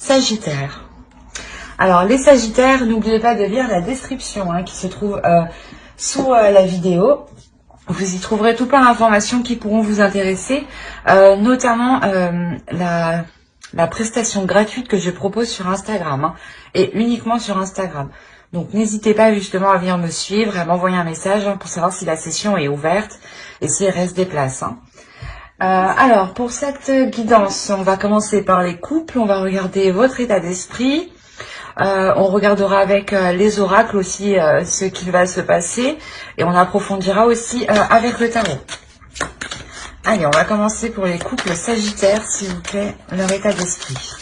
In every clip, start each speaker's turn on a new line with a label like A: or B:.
A: Sagittaire. Alors les Sagittaires, n'oubliez pas de lire la description qui se trouve sous la vidéo. Vous y trouverez tout plein d'informations qui pourront vous intéresser, notamment la prestation gratuite que je propose sur Instagram, et uniquement sur Instagram. Donc n'hésitez pas justement à venir me suivre, à m'envoyer un message pour savoir si la session est ouverte et s'il reste des places. Alors pour cette guidance, on va commencer par les couples, on va regarder votre état d'esprit. On regardera avec les oracles aussi ce qui va se passer et on approfondira aussi avec le tarot. Allez, on va commencer pour les couples Sagittaires, s'il vous plaît, leur état d'esprit.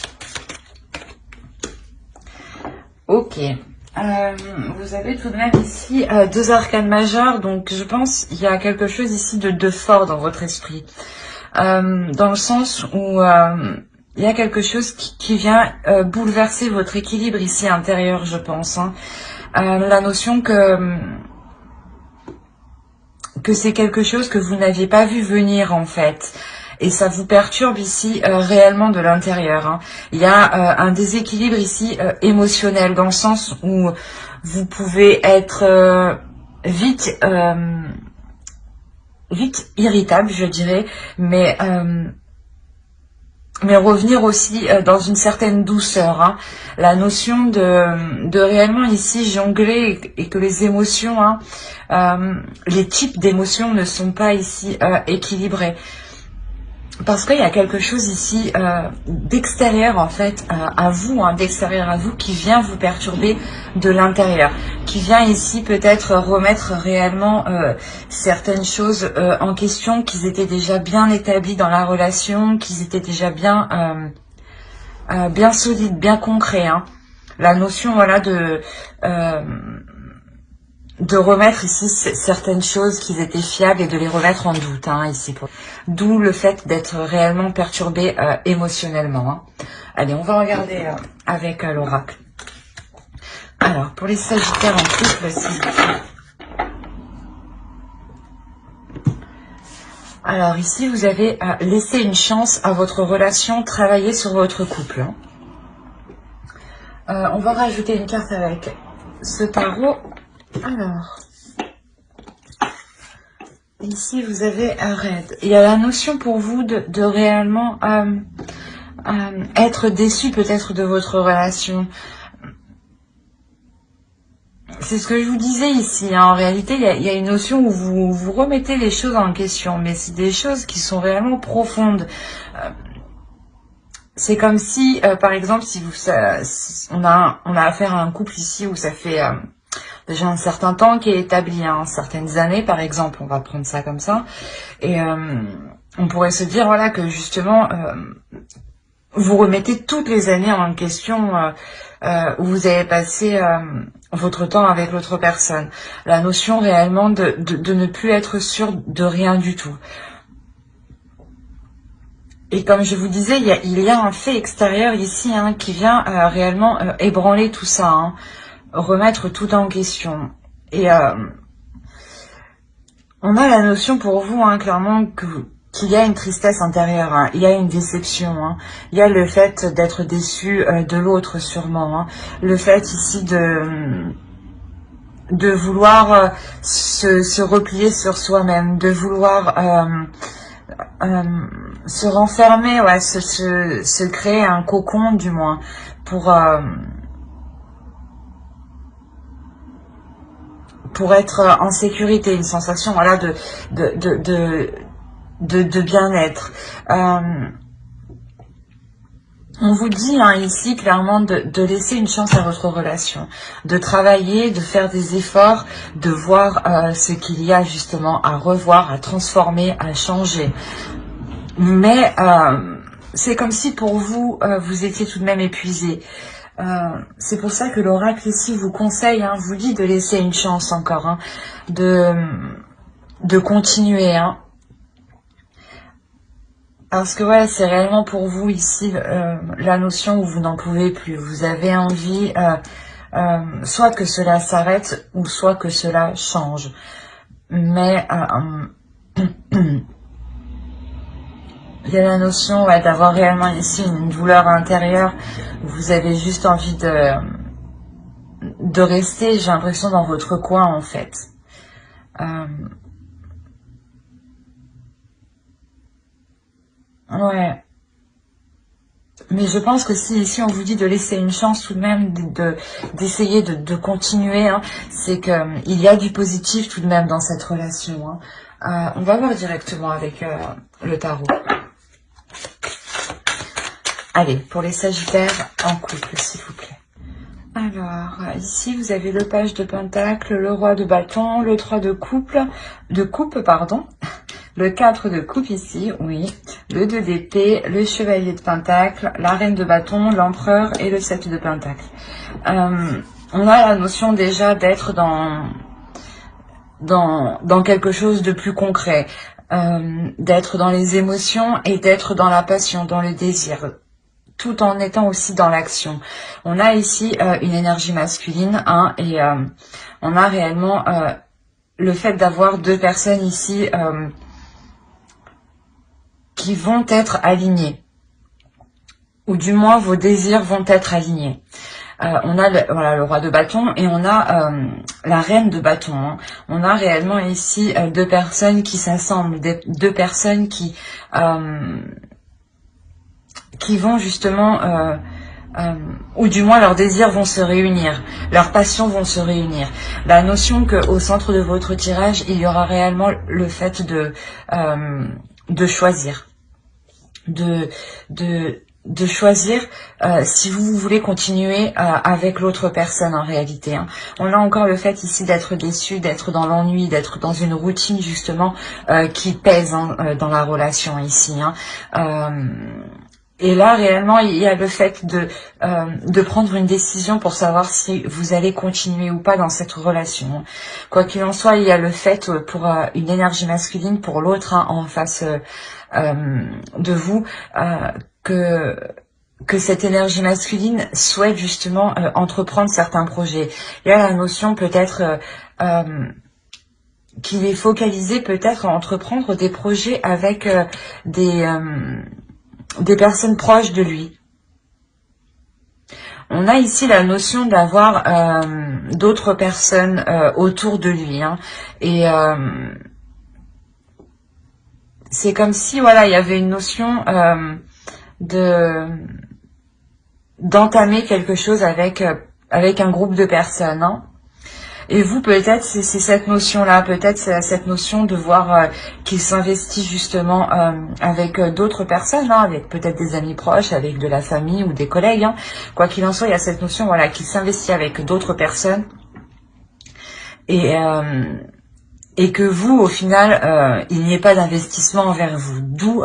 A: Ok. Vous avez tout de même ici deux arcanes majeures, donc je pense qu'il y a quelque chose ici de fort dans votre esprit. Dans le sens où il y a quelque chose qui vient bouleverser votre équilibre ici intérieur, je pense. La notion que c'est quelque chose que vous n'aviez pas vu venir en fait. Et ça vous perturbe ici réellement de l'intérieur. Il y a un déséquilibre ici émotionnel, dans le sens où vous pouvez être vite irritable, je dirais, mais revenir aussi dans une certaine douceur. La notion de réellement ici jongler et que les émotions, les types d'émotions ne sont pas ici équilibrés. Parce qu'il y a quelque chose ici d'extérieur en fait à vous, d'extérieur à vous qui vient vous perturber de l'intérieur, qui vient ici peut-être remettre réellement certaines choses en question, qu'ils étaient déjà bien établis dans la relation, qu'ils étaient déjà bien solides, bien concrets. La notion voilà de remettre ici certaines choses qui étaient fiables et de les remettre en doute ici. D'où le fait d'être réellement perturbé émotionnellement. Allez, on va regarder avec l'oracle. Alors, pour les Sagittaires en couple, s'il vous plaît. Alors ici, vous avez laissé une chance à votre relation, travailler sur votre couple. On va rajouter une carte avec ce tarot. Alors, ici vous avez un raid. Il y a la notion pour vous de réellement être déçu peut-être de votre relation. C'est ce que je vous disais ici. En réalité, il y a une notion où vous remettez les choses en question, mais c'est des choses qui sont réellement profondes. C'est comme si, par exemple, si on a affaire à un couple ici où ça fait déjà un certain temps qui est établi, certaines années par exemple, on va prendre ça comme ça, et on pourrait se dire voilà que justement vous remettez toutes les années en question où vous avez passé votre temps avec l'autre personne, la notion réellement de ne plus être sûr de rien du tout. Et comme je vous disais, il y a un fait extérieur ici qui vient réellement ébranler tout ça, remettre tout en question. Et on a la notion pour vous, clairement, qu'il y a une tristesse intérieure, il y a une déception, il y a le fait d'être déçu de l'autre sûrement, le fait ici de vouloir se replier sur soi-même, de vouloir se renfermer, se créer un cocon du moins, pour être en sécurité, une sensation voilà de bien-être. On vous dit ici clairement de laisser une chance à votre relation, de travailler, de faire des efforts, de voir ce qu'il y a justement à revoir, à transformer, à changer. Mais c'est comme si pour vous, vous étiez tout de même épuisé. C'est pour ça que l'oracle ici vous conseille, vous dit de laisser une chance encore, de continuer. Parce que ouais, c'est réellement pour vous ici la notion où vous n'en pouvez plus. Vous avez envie soit que cela s'arrête ou soit que cela change. Mais Il y a la notion d'avoir réellement ici une douleur intérieure. Vous avez juste envie de rester, j'ai l'impression, dans votre coin en fait. Ouais. Mais je pense que si ici on vous dit de laisser une chance tout de même, d'essayer de continuer, hein, c'est que il y a du positif tout de même dans cette relation. Hein. On va voir directement avec le tarot. Allez, pour les Sagittaires en couple, s'il vous plaît. Alors, ici, vous avez le page de Pentacle, le roi de bâton, le 3 de coupe, pardon, le 4 de coupe ici, oui, le 2 d'épée, le chevalier de Pentacle, la reine de bâton, l'empereur et le 7 de Pentacle. On a la notion déjà d'être dans quelque chose de plus concret, d'être dans les émotions et d'être dans la passion, dans le désir, tout en étant aussi dans l'action. On a ici une énergie masculine, hein, et on a réellement le fait d'avoir deux personnes ici qui vont être alignées, ou du moins vos désirs vont être alignés. On a le roi de bâton et on a la reine de bâton. Hein. On a réellement ici deux personnes qui s'assemblent, deux personnes qui vont justement, ou du moins leurs désirs vont se réunir, leurs passions vont se réunir. La notion qu'au centre de votre tirage, il y aura réellement le fait de choisir, de choisir si vous voulez continuer avec l'autre personne en réalité. Hein. On a encore le fait ici d'être déçu, d'être dans l'ennui, d'être dans une routine justement qui pèse dans la relation ici. Hein. Et là, réellement, il y a le fait de prendre une décision pour savoir si vous allez continuer ou pas dans cette relation. Quoi qu'il en soit, il y a le fait pour une énergie masculine, pour l'autre hein, en face de vous, que cette énergie masculine souhaite justement entreprendre certains projets. Il y a la notion peut-être qu'il est focalisé peut-être à entreprendre des projets avec des personnes proches de lui. On a ici la notion d'avoir d'autres personnes autour de lui. Hein, et c'est comme si, voilà, il y avait une notion d'entamer quelque chose avec un groupe de personnes. Hein. Et vous, peut-être, c'est cette notion-là, peut-être c'est cette notion de voir qu'il s'investit justement avec d'autres personnes, hein, avec peut-être des amis proches, avec de la famille ou des collègues. Hein. Quoi qu'il en soit, il y a cette notion, voilà, qu'il s'investit avec d'autres personnes et que vous, au final, il n'y ait pas d'investissement envers vous. D'où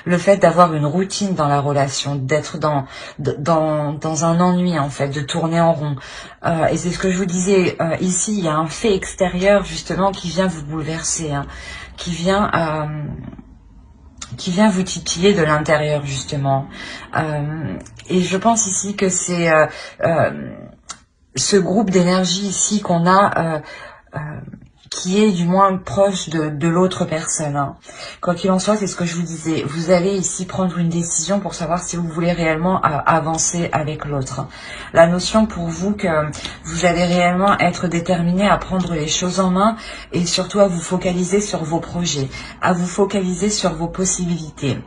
A: le fait d'avoir une routine dans la relation, d'être dans un ennui, en fait, de tourner en rond. Et c'est ce que je vous disais, ici, il y a un fait extérieur, justement, qui vient vous bouleverser, hein, qui vient vous titiller de l'intérieur, justement. Et je pense ici que c'est ce groupe d'énergie ici qu'on a... qui est du moins proche de l'autre personne. Hein. Quoi qu'il en soit, c'est ce que je vous disais. Vous allez ici prendre une décision pour savoir si vous voulez réellement avancer avec l'autre. La notion pour vous que vous allez réellement être déterminé à prendre les choses en main et surtout à vous focaliser sur vos projets, à vous focaliser sur vos possibilités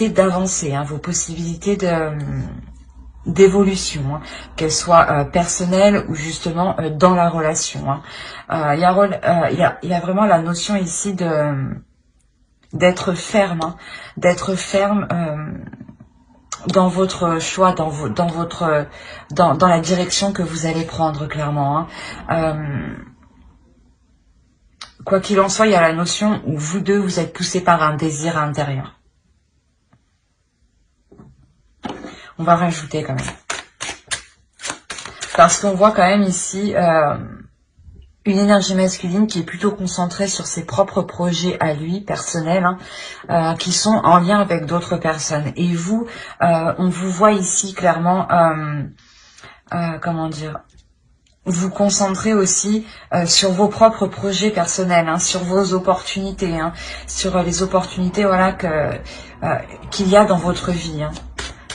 A: d'avancer, hein, vos possibilités d'évolution, hein, qu'elle soit personnelle ou justement dans la relation. Hein. Il y a vraiment la notion ici d'être ferme, hein, d'être ferme dans votre choix, dans la direction que vous allez prendre clairement. Hein. Quoi qu'il en soit, il y a la notion où vous deux vous êtes poussés par un désir intérieur. On va rajouter quand même. Parce qu'on voit quand même ici une énergie masculine qui est plutôt concentrée sur ses propres projets à lui, personnels, hein, qui sont en lien avec d'autres personnes. Et vous, on vous voit ici clairement, comment dire, vous concentrer aussi sur vos propres projets personnels, hein, sur vos opportunités, hein, sur les opportunités voilà qu'il y a dans votre vie. Hein.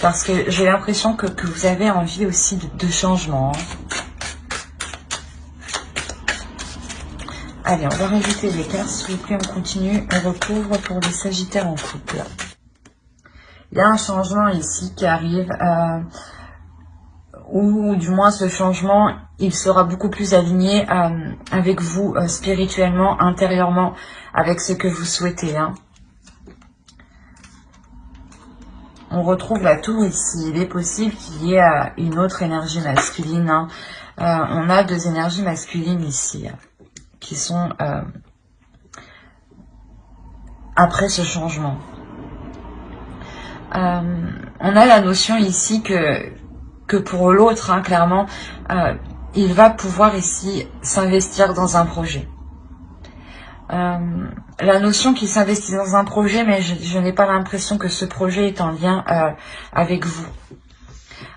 A: Parce que j'ai l'impression que vous avez envie aussi de changement. Hein. Allez, on va rajouter les cartes, s'il vous plaît, on continue, on recouvre pour les Sagittaires en couple. Il y a un changement ici qui arrive, ou du moins ce changement, il sera beaucoup plus aligné avec vous, spirituellement, intérieurement, avec ce que vous souhaitez. Hein. On retrouve la tour ici, il est possible qu'il y ait une autre énergie masculine. Hein. On a deux énergies masculines ici, qui sont après ce changement. On a la notion ici que pour l'autre, hein, clairement, il va pouvoir ici s'investir dans un projet. La notion qu'il s'investit dans un projet, mais je n'ai pas l'impression que ce projet est en lien avec vous.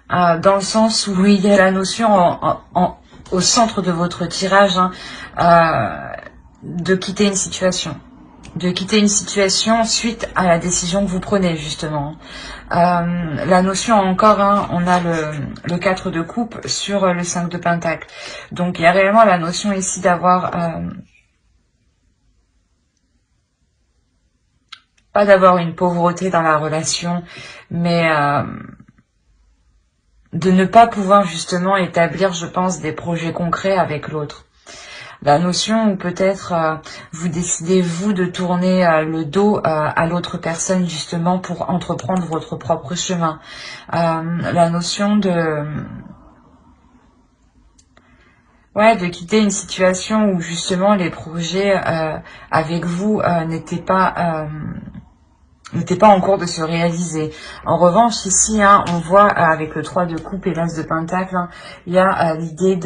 A: Dans le sens où il y a la notion au centre de votre tirage, hein, de quitter une situation. De quitter une situation suite à la décision que vous prenez, justement. La notion encore, hein, on a le 4 de coupe sur le 5 de pentacle. Donc, il y a réellement la notion ici d'avoir... pas d'avoir une pauvreté dans la relation, mais... de ne pas pouvoir justement établir, je pense, des projets concrets avec l'autre. La notion où peut-être vous décidez, vous, de tourner le dos à l'autre personne, justement, pour entreprendre votre propre chemin. La notion de quitter une situation où, justement, les projets avec vous n'étaient pas en cours de se réaliser. En revanche, ici, hein, on voit avec le 3 de coupe et l'As de pentacle, hein, il y a l'idée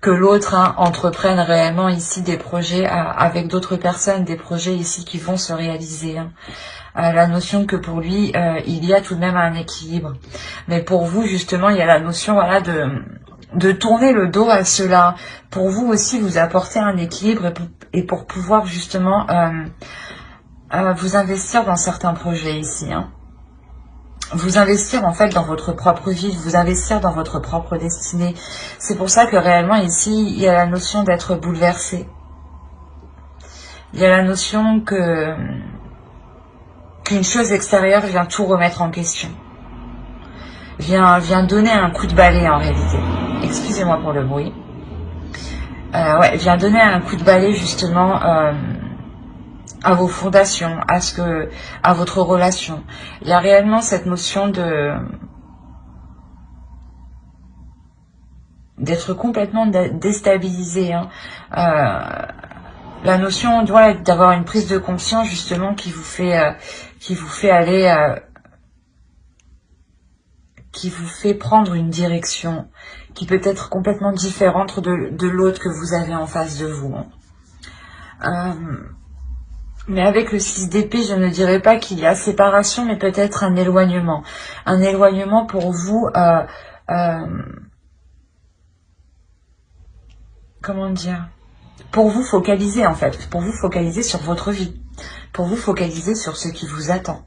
A: que l'autre, hein, entreprenne réellement ici des projets avec d'autres personnes, des projets ici qui vont se réaliser. Hein. La notion que pour lui, il y a tout de même un équilibre. Mais pour vous, justement, il y a la notion voilà, de tourner le dos à cela. Pour vous aussi, vous apporter un équilibre et pour pouvoir justement... vous investir dans certains projets ici. Hein. Vous investir en fait dans votre propre vie, vous investir dans votre propre destinée. C'est pour ça que réellement ici, il y a la notion d'être bouleversé. Il y a la notion qu'une chose extérieure vient tout remettre en question. Vient donner un coup de balai en réalité. Excusez-moi pour le bruit. Vient donner un coup de balai justement... à vos fondations, à votre relation. Il y a réellement cette notion d'être complètement déstabilisé. Hein. La notion d'avoir une prise de conscience justement qui vous fait aller, qui vous fait prendre une direction qui peut être complètement différente de l'autre que vous avez en face de vous. Hein. Mais avec le 6 d'épée, je ne dirais pas qu'il y a séparation, mais peut-être un éloignement. Un éloignement pour vous, comment dire, pour vous focaliser en fait, pour vous focaliser sur votre vie, pour vous focaliser sur ce qui vous attend.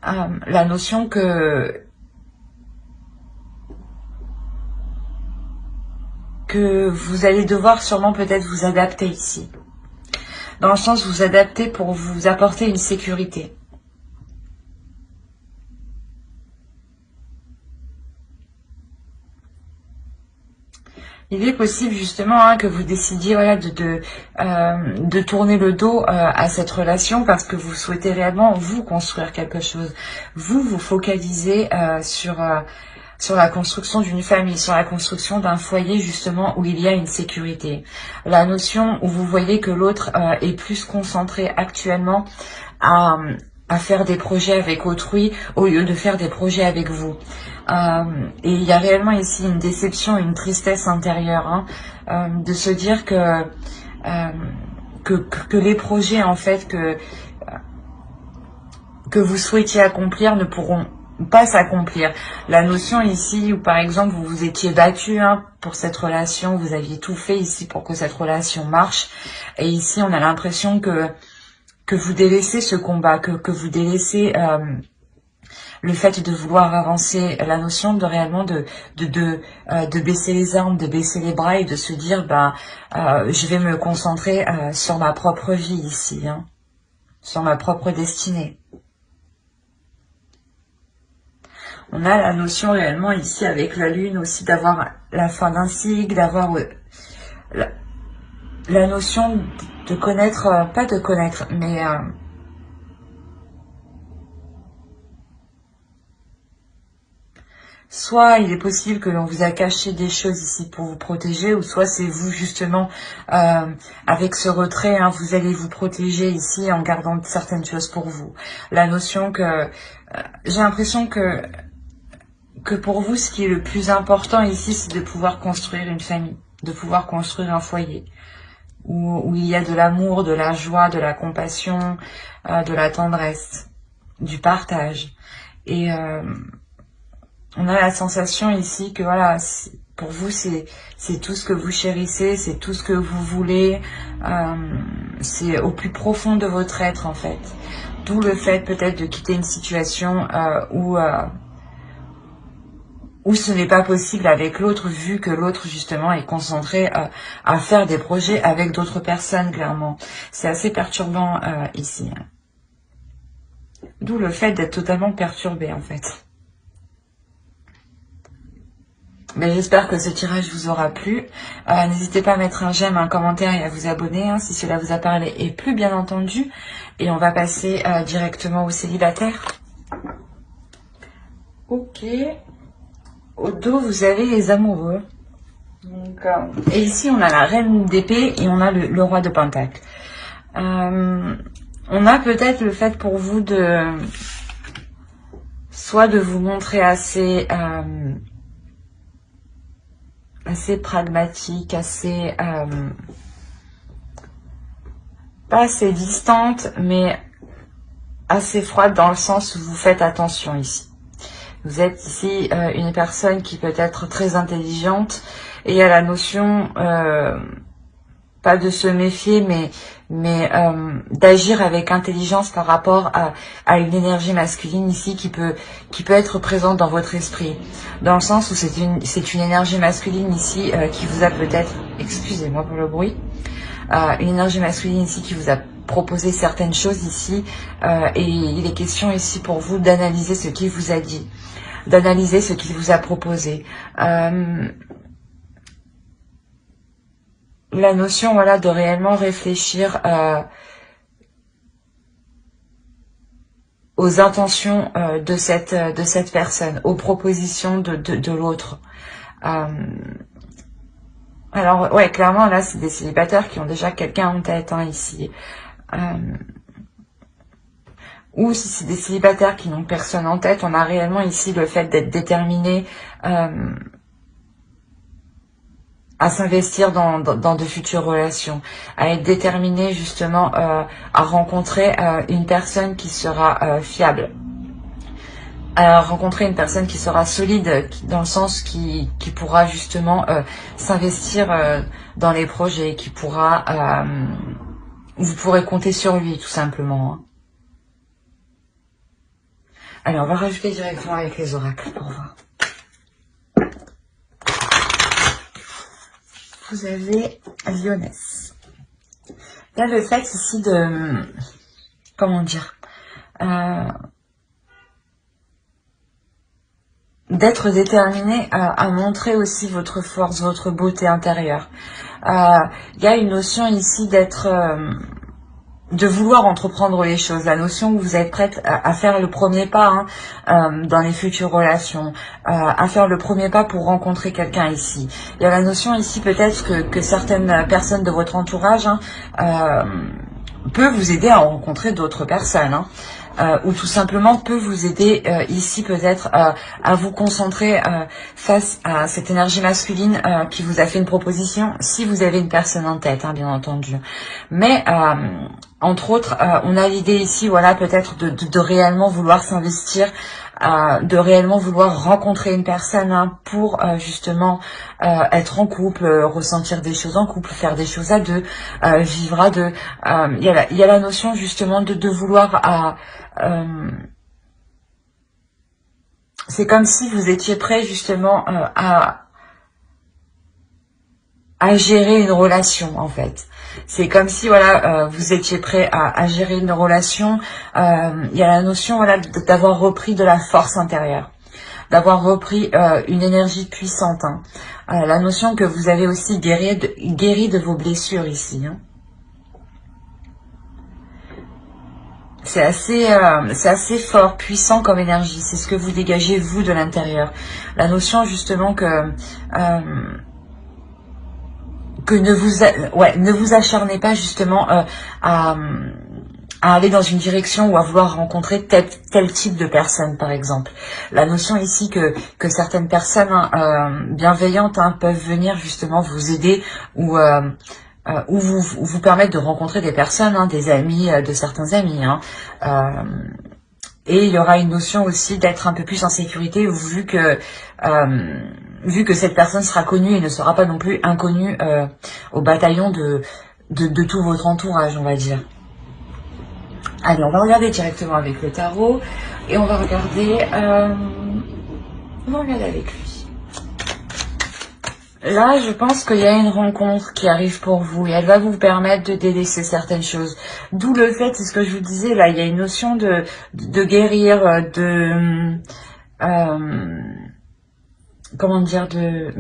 A: La notion que vous allez devoir sûrement peut-être vous adapter ici. Dans le sens vous adapter pour vous apporter une sécurité. Il est possible justement hein, que vous décidiez de tourner le dos à cette relation parce que vous souhaitez réellement vous construire quelque chose. Vous focalisez sur la construction d'une famille, sur la construction d'un foyer justement où il y a une sécurité. La notion où vous voyez que l'autre est plus concentré actuellement à faire des projets avec autrui au lieu de faire des projets avec vous. Et il y a réellement ici une déception, une tristesse intérieure, hein, de se dire que les projets en fait que vous souhaitiez accomplir ne pourront pas s'accomplir. La notion ici où par exemple vous vous étiez battu pour cette relation, vous aviez tout fait ici pour que cette relation marche, et ici on a l'impression que vous délaissez ce combat, que vous délaissez le fait de vouloir avancer, la notion de réellement de baisser les armes, de baisser les bras et de se dire je vais me concentrer sur ma propre vie ici, sur ma propre destinée. On a la notion réellement ici avec la lune aussi d'avoir la fin d'un cycle, d'avoir la notion de connaître, pas de connaître, mais soit il est possible que l'on vous a caché des choses ici pour vous protéger, ou soit c'est vous justement, avec ce retrait, vous allez vous protéger ici en gardant certaines choses pour vous. La notion que, j'ai l'impression que pour vous, ce qui est le plus important ici, c'est de pouvoir construire une famille, de pouvoir construire un foyer, où il y a de l'amour, de la joie, de la compassion, de la tendresse, du partage. Et on a la sensation ici que voilà, pour vous, c'est tout ce que vous chérissez, c'est tout ce que vous voulez, c'est au plus profond de votre être en fait. D'où le fait peut-être de quitter une situation où ce n'est pas possible avec l'autre, vu que l'autre justement est concentré à faire des projets avec d'autres personnes, clairement. C'est assez perturbant ici. D'où le fait d'être totalement perturbé en fait. Mais j'espère que ce tirage vous aura plu. N'hésitez pas à mettre un j'aime, un commentaire et à vous abonner si cela vous a parlé et plu bien entendu. Et on va passer directement aux célibataires. Ok. Au dos, vous avez les amoureux. Donc, et ici, on a la reine d'épée et on a le roi de pentacle. On a peut-être le fait pour vous soit de vous montrer assez pragmatique, assez pas assez distante, mais assez froide dans le sens où vous faites attention ici. Vous êtes ici une personne qui peut être très intelligente et il y a la notion, pas de se méfier, mais d'agir avec intelligence par rapport à une énergie masculine ici qui peut être présente dans votre esprit. Dans le sens où c'est une énergie masculine ici qui vous a peut-être, excusez-moi pour le bruit, une énergie masculine ici qui vous a proposé certaines choses ici et il est question ici pour vous d'analyser ce qu'il vous a dit, d'analyser ce qu'il vous a proposé. La notion voilà de réellement réfléchir aux intentions de cette personne, aux propositions de l'autre. Alors ouais, clairement là c'est des célibataires qui ont déjà quelqu'un en tête ici. Ou si c'est des célibataires qui n'ont personne en tête, on a réellement ici le fait d'être déterminé à s'investir dans de futures relations, à être déterminé justement à rencontrer une personne qui sera fiable, à rencontrer une personne qui sera solide, dans le sens qui pourra justement s'investir dans les projets, qui pourra, vous pourrez compter sur lui tout simplement. Allez, on va rajouter directement avec les oracles pour voir. Vous avez Lyonesse. Là, le fait ici de... Comment dire d'être déterminé à montrer aussi votre force, votre beauté intérieure. Il y a une notion ici d'être... de vouloir entreprendre les choses, la notion où vous êtes prête à faire le premier pas dans les futures relations, à faire le premier pas pour rencontrer quelqu'un ici. Il y a la notion ici peut-être que certaines personnes de votre entourage peuvent vous aider à rencontrer d'autres personnes. Ou tout simplement peut vous aider ici peut-être à vous concentrer face à cette énergie masculine qui vous a fait une proposition, si vous avez une personne en tête, bien entendu. Mais entre autres, on a l'idée ici, voilà, peut-être de réellement vouloir s'investir de réellement vouloir rencontrer une personne hein, pour justement être en couple, ressentir des choses en couple, faire des choses à deux, vivre à deux. Il y a la notion justement de vouloir c'est comme si vous étiez prêt justement à gérer une relation en fait. C'est comme si voilà vous étiez prêt à gérer une relation. Il y a la notion voilà d'avoir repris de la force intérieure, d'avoir repris une énergie puissante. Hein. La notion que vous avez aussi guéri de vos blessures ici. Hein. C'est assez fort, puissant comme énergie. C'est ce que vous dégagez vous de l'intérieur. La notion justement que ne vous acharnez pas justement à aller dans une direction ou à vouloir rencontrer tel type de personne par exemple. La notion ici que certaines personnes bienveillantes peuvent venir justement vous aider ou vous permettre de rencontrer des personnes, des amis, de certains amis. Et il y aura une notion aussi d'être un peu plus en sécurité vu que cette personne sera connue et ne sera pas non plus inconnue au bataillon de tout votre entourage, on va dire. Allez, on va regarder directement avec le tarot et on va regarder avec lui. Là, je pense qu'il y a une rencontre qui arrive pour vous et elle va vous permettre de délaisser certaines choses. D'où le fait, c'est ce que je vous disais, là, il y a une notion de guérir, comment dire, de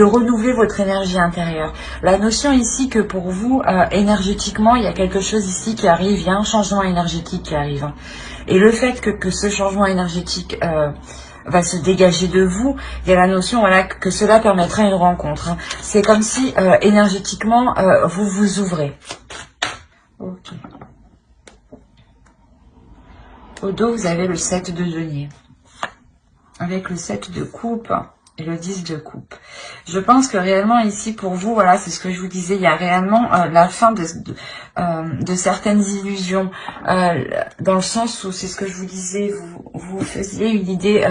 A: renouveler votre énergie intérieure. La notion ici que pour vous, énergétiquement, il y a quelque chose ici qui arrive, il y a un changement énergétique qui arrive. Hein. Et le fait que ce changement énergétique va se dégager de vous, il y a la notion voilà, que cela permettra une rencontre. Hein. C'est comme si énergétiquement, vous vous ouvrez. Ok. Au dos, vous avez le 7 de denier. Avec le 7 de coupe et le 10 de coupe. Je pense que réellement ici pour vous, voilà, c'est ce que je vous disais, il y a réellement la fin de certaines illusions, dans le sens où c'est ce que je vous disais, vous faisiez une idée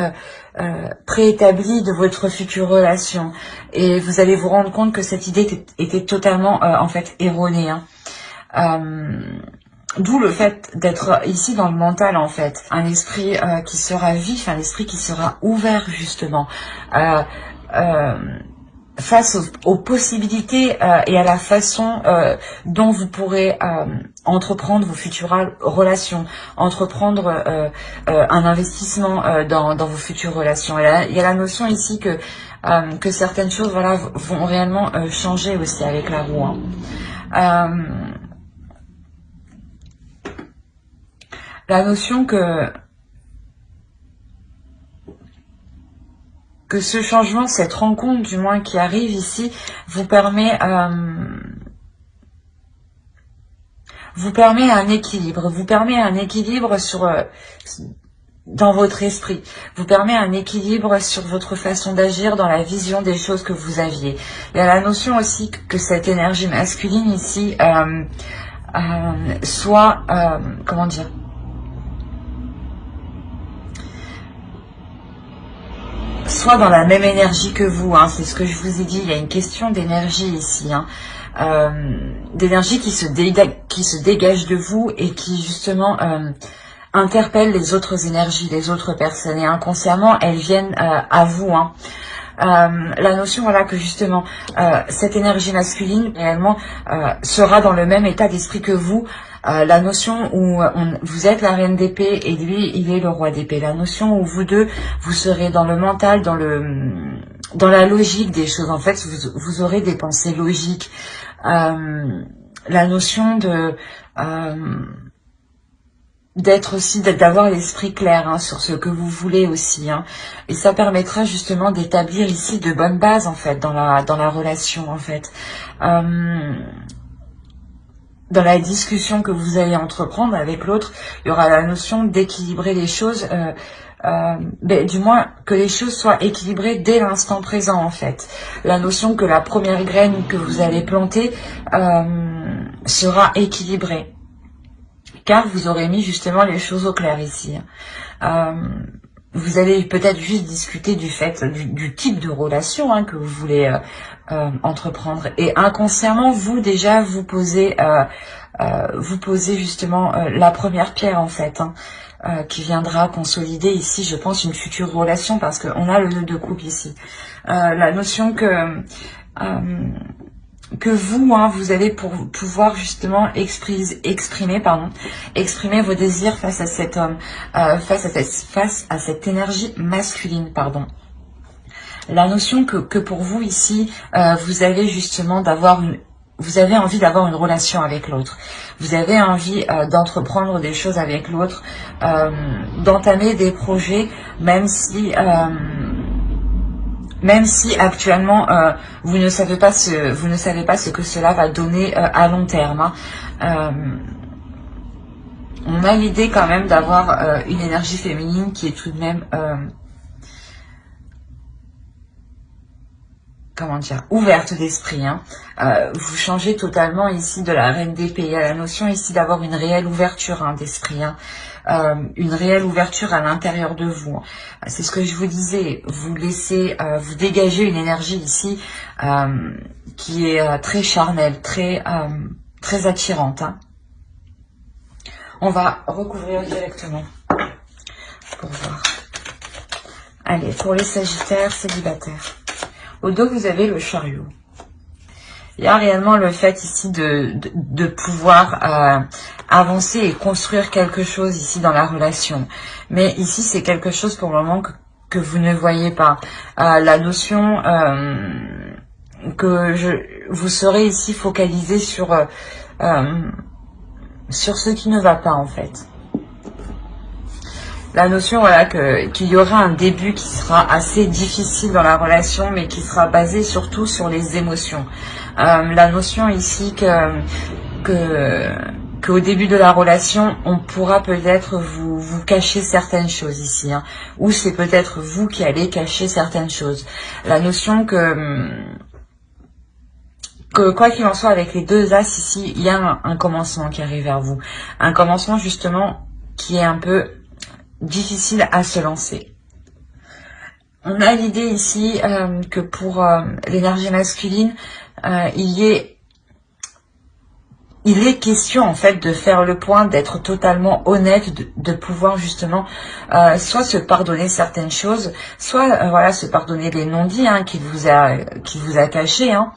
A: préétablie de votre future relation et vous allez vous rendre compte que cette idée était totalement en fait erronée. Hein. D'où le fait d'être ici dans le mental en fait, un esprit qui sera vif, un esprit qui sera ouvert justement face aux possibilités et à la façon dont vous pourrez entreprendre vos futures relations, entreprendre un investissement dans vos futures relations. Et il y a la notion ici que certaines choses voilà, vont réellement changer aussi avec la roue. Hein. La notion que ce changement, cette rencontre du moins qui arrive ici, vous permet un équilibre, dans votre esprit, vous permet un équilibre sur votre façon d'agir dans la vision des choses que vous aviez. Il y a la notion aussi que cette énergie masculine ici soit, comment dire, soit dans la même énergie que vous, hein, c'est ce que je vous ai dit, il y a une question d'énergie ici, hein, d'énergie qui se dégage de vous et qui justement interpelle les autres énergies, les autres personnes, et inconsciemment elles viennent à vous. Hein. La notion voilà que justement cette énergie masculine réellement sera dans le même état d'esprit que vous. La notion où vous êtes la reine d'épée et lui il est le roi d'épée. La notion où vous deux vous serez dans le mental, dans la logique des choses. En fait vous aurez des pensées logiques. La notion d'être aussi, d'avoir l'esprit clair hein, sur ce que vous voulez aussi. Hein. Et ça permettra justement d'établir ici de bonnes bases en fait dans la relation en fait. Dans la discussion que vous allez entreprendre avec l'autre, il y aura la notion d'équilibrer les choses, du moins que les choses soient équilibrées dès l'instant présent en fait. La notion que la première graine que vous allez planter sera équilibrée. car vous aurez mis justement les choses au clair ici. Vous allez peut-être juste discuter du fait, du type de relation hein, que vous voulez entreprendre. Et inconsciemment, vous déjà, vous posez justement la première pierre en fait, hein, qui viendra consolider ici, je pense, une future relation, parce qu'on a le nœud de couple ici. La notion que vous, hein, vous allez pouvoir justement exprimer vos désirs face à cet homme, face à cette énergie masculine, pardon. La notion que pour vous ici, vous avez justement vous avez envie d'avoir une relation avec l'autre. Vous avez envie d'entreprendre des choses avec l'autre, d'entamer des projets, même si actuellement vous ne savez pas ce que cela va donner à long terme. Hein. On a l'idée quand même d'avoir une énergie féminine qui est tout de même comment dire, ouverte d'esprit. Hein. Vous changez totalement ici de la reine d'épée. Il y a la notion ici d'avoir une réelle ouverture hein, d'esprit. Hein. Une réelle ouverture à l'intérieur de vous. C'est ce que je vous disais. Vous laissez, vous dégagez une énergie ici qui est très charnelle, très attirante. Hein. On va recouvrir directement pour voir. Allez, pour les Sagittaires célibataires. Au dos, vous avez le chariot. Il y a réellement le fait ici de pouvoir avancer et construire quelque chose ici dans la relation. Mais ici, c'est quelque chose pour le moment que vous ne voyez pas. La notion vous serez ici focalisé sur ce qui ne va pas en fait. La notion, voilà, qu'il y aura un début qui sera assez difficile dans la relation, mais qui sera basé surtout sur les émotions. La notion ici qu'au début de la relation, on pourra peut-être vous cacher certaines choses ici, hein, ou c'est peut-être vous qui allez cacher certaines choses. La notion que quoi qu'il en soit, avec les deux as ici, il y a un commencement qui arrive vers vous. Un commencement justement qui est un peu difficile à se lancer. On a l'idée ici que pour l'énergie masculine, il est question en fait de faire le point, d'être totalement honnête, de pouvoir justement soit se pardonner certaines choses, soit voilà se pardonner les non-dits hein, qu'il vous a cachés. Hein.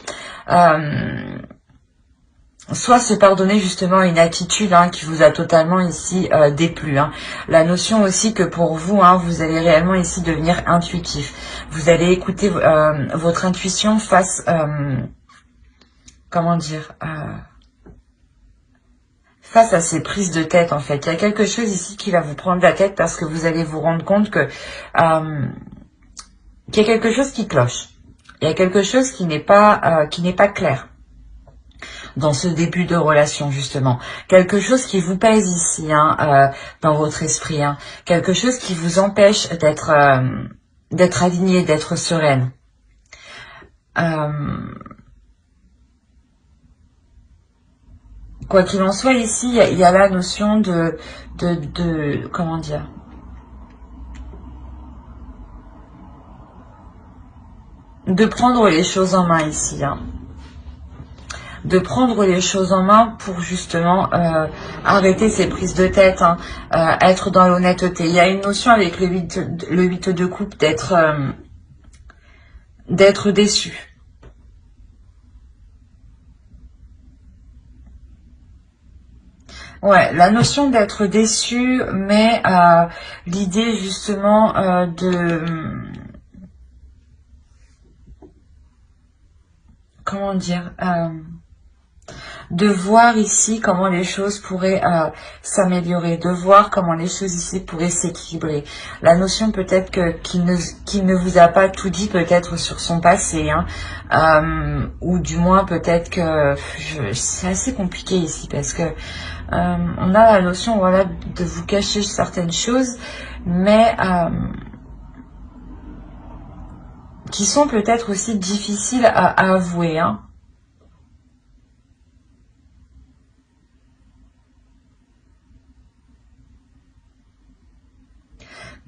A: Soit se pardonner justement une attitude hein, qui vous a totalement ici déplu. Hein. La notion aussi que pour vous, hein, vous allez réellement ici devenir intuitif. Vous allez écouter votre intuition face, comment dire, face à ces prises de tête en fait. Il y a quelque chose ici qui va vous prendre la tête parce que vous allez vous rendre compte que qu'il y a quelque chose qui cloche. Il y a quelque chose qui n'est pas clair dans ce début de relation justement, quelque chose qui vous pèse ici hein, dans votre esprit, hein. Quelque chose qui vous empêche d'être alignée, d'être sereine. Quoi qu'il en soit ici, il y a la notion de comment dire, de prendre les choses en main ici, hein. De prendre les choses en main pour justement arrêter ces prises de tête, hein, être dans l'honnêteté. Il y a une notion avec le 8 de coupe d'être déçu. Ouais, la notion d'être déçu, mais l'idée justement comment dire, de voir ici comment les choses pourraient s'améliorer, de voir comment les choses ici pourraient s'équilibrer. La notion peut-être qu'il ne vous a pas tout dit peut-être sur son passé, hein, ou du moins peut-être que c'est assez compliqué ici parce que on a la notion voilà de vous cacher certaines choses, mais qui sont peut-être aussi difficiles à avouer, hein.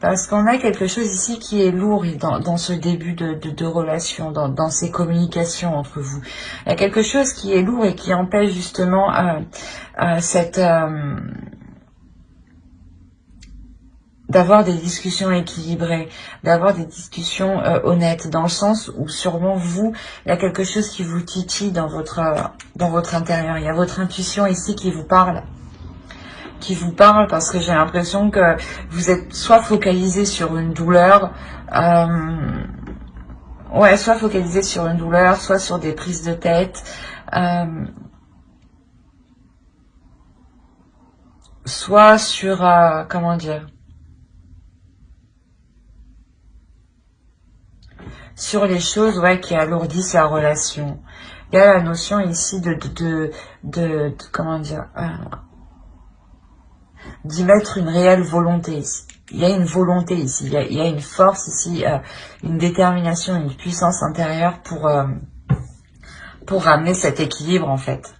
A: Parce qu'on a quelque chose ici qui est lourd dans ce début de relation, dans ces communications entre vous. Il y a quelque chose qui est lourd et qui empêche justement d'avoir des discussions équilibrées, d'avoir des discussions honnêtes, dans le sens où sûrement vous, il y a quelque chose qui vous titille dans votre intérieur. Il y a votre intuition ici qui vous parle. Parce que j'ai l'impression que vous êtes soit focalisé sur une douleur, soit focalisé sur une douleur, soit sur des prises de tête, soit sur, comment dire, sur les choses qui alourdissent la relation. Il y a la notion ici de comment dire, d'y mettre une réelle volonté ici. Il y a une volonté ici, il y a une force ici, une détermination, une puissance intérieure pour ramener cet équilibre en fait.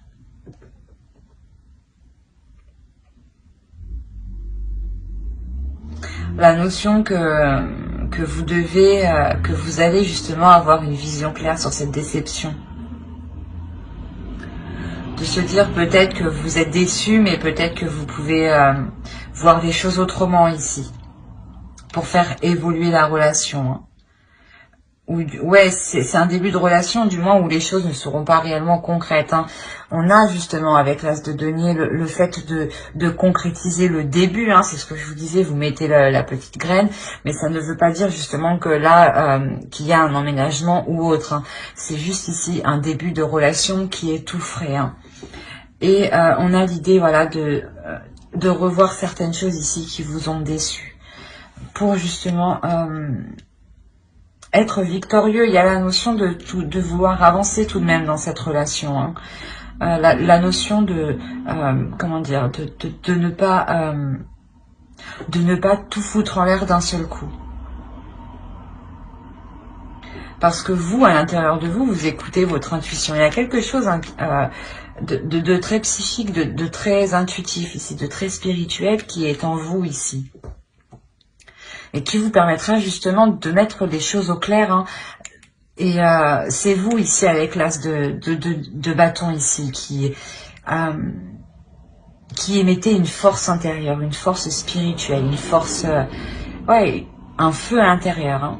A: La notion que vous devez, que vous allez justement avoir une vision claire sur cette déception. De se dire peut-être que vous êtes déçu, mais peut-être que vous pouvez voir les choses autrement ici, pour faire évoluer la relation. C'est un début de relation, du moins où les choses ne seront pas réellement concrètes. On a justement avec l'As de denier le fait de concrétiser le début. C'est ce que je vous disais, vous mettez la petite graine, mais ça ne veut pas dire justement que là, qu'il y a un emménagement ou autre. C'est juste ici un début de relation qui est tout frais. Et on a l'idée de revoir certaines choses ici qui vous ont déçu. Pour justement être victorieux, il y a la notion de vouloir avancer tout de même dans cette relation. La notion de comment dire, de ne pas tout foutre en l'air d'un seul coup. Parce que vous, à l'intérieur de vous, vous écoutez votre intuition. Il y a quelque chose de très psychique, de très intuitif ici, de très spirituel qui est en vous ici. Et qui vous permettra justement de mettre les choses au clair. Et c'est vous ici avec l'As de bâton ici qui émettez une force intérieure, une force spirituelle, une force, un feu à l'intérieur.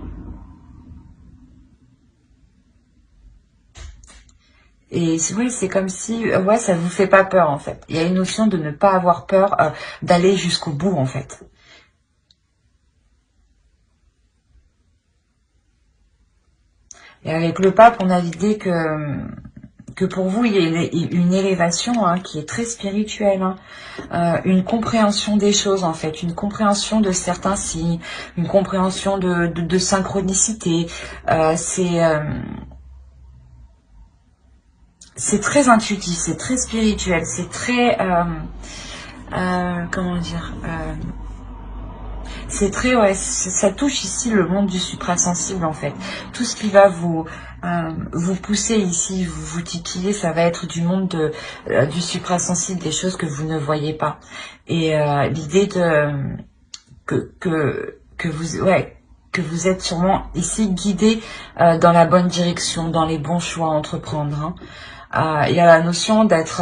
A: Et c'est comme si, ça vous fait pas peur en fait. Il y a une notion de ne pas avoir peur d'aller jusqu'au bout en fait. Et avec le pape, on a l'idée que pour vous, il y a une élévation qui est très spirituelle. Une compréhension des choses, en fait. Une compréhension de certains signes. Une compréhension de synchronicité. C'est très intuitif, c'est très spirituel. C'est très... comment dire c'est très, ça touche ici le monde du suprasensible en fait. Tout ce qui va vous pousser ici, vous titiller, ça va être du monde du suprasensible, des choses que vous ne voyez pas. Et l'idée que vous êtes sûrement ici guidé dans la bonne direction, dans les bons choix à entreprendre. Il y a la notion d'être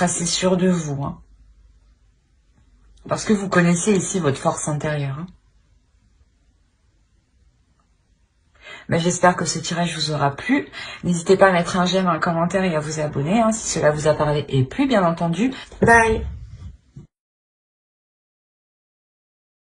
A: assez sûr de vous. Parce que vous connaissez ici votre force intérieure. Mais j'espère que ce tirage vous aura plu. N'hésitez pas à mettre un j'aime, un commentaire et à vous abonner si cela vous a parlé et plu, bien entendu. Bye!